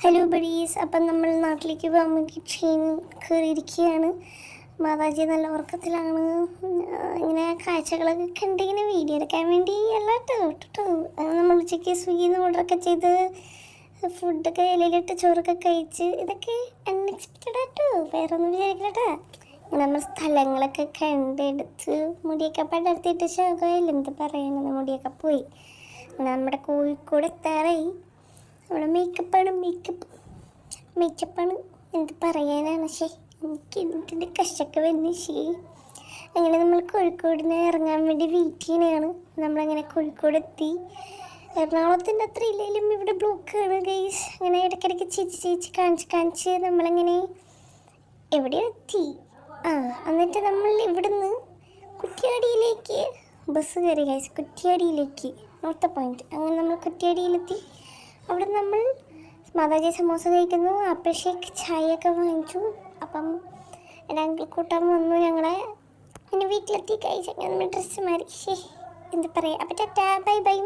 Hello buddies, അപ്പം നമ്മൾ നാട്ടിലേക്ക് പോകാൻ വേണ്ടി ട്രെയിൻ കയറിയിരിക്കുകയാണ്. മാതാജി നല്ല ഉറക്കത്തിലാണ്. ഇങ്ങനെ കാഴ്ചകളൊക്കെ കണ്ടിങ്ങനെ വീഡിയോ എടുക്കാൻ വേണ്ടി അല്ല കേട്ടോ. നമ്മൾ ഉച്ചയ്ക്ക് സ്വിഗ്ഗിയിൽ നിന്ന് ഓർഡറൊക്കെ ചെയ്ത് ഫുഡൊക്കെ ഇലയിലിട്ട് ചോറൊക്കെ കഴിച്ച് ഇതൊക്കെ അൺഎക്സ്പെക്റ്റഡ് ആട്ടോ. വേറെ ഒന്നും വിചാരിക്കട്ടാ. നമ്മൾ സ്ഥലങ്ങളൊക്കെ കണ്ടെടുത്ത് മുടിയൊക്കെ പടർത്തിയിട്ട് ശോകമായില്ല, എന്താ പറയുന്നത്, മുടിയൊക്കെ പോയി. നമ്മുടെ കോഴിക്കോട് എത്താറായി. നമ്മുടെ മേക്കപ്പാണ് എന്ത് പറയാനാണ്. എനിക്ക് ഇതിൻ്റെ കഷ്ടമൊക്കെ വരുന്ന അങ്ങനെ നമ്മൾ കോഴിക്കോടിന് ഇറങ്ങാൻ വേണ്ടി വെയിറ്റ് ചെയ്യണതാണ്. നമ്മളങ്ങനെ കോഴിക്കോട് എത്തി. എറണാകുളത്തിൻ്റെ അത്ര ഇല്ലെങ്കിലും ഇവിടെ ബ്ലോക്കാണ് ഗൈസ്. അങ്ങനെ ഇടയ്ക്കിടയ്ക്ക് ചേച്ചി കാണിച്ച് നമ്മളങ്ങനെ എവിടെ എത്തി. എന്നിട്ട് നമ്മൾ ഇവിടുന്ന് കുറ്റ്യാടിയിലേക്ക് ബസ് കയറി ഗൈസ്. കുറ്റ്യാടിയിലേക്ക് നോർത്ത് പോയിന്റ്. അങ്ങനെ നമ്മൾ കുറ്റ്യാടിയിലെത്തി. അവിടെ നമ്മൾ മാതാജി സമോസ കഴിക്കുന്നു, ആപ്പിൾ ഷേക്ക്, ചായയൊക്കെ വാങ്ങിച്ചു. അപ്പം എൻ്റെ അങ്കിൾ കൂട്ടാൻ വന്നു ഞങ്ങളെ. പിന്നെ വീട്ടിലെത്തി കഴിച്ച് അങ്ങനെ നമ്മൾ ഡ്രസ്സ് മാറി. എന്താ പറയുക. അപ്പം ടാറ്റാ, ബൈ ബൈ.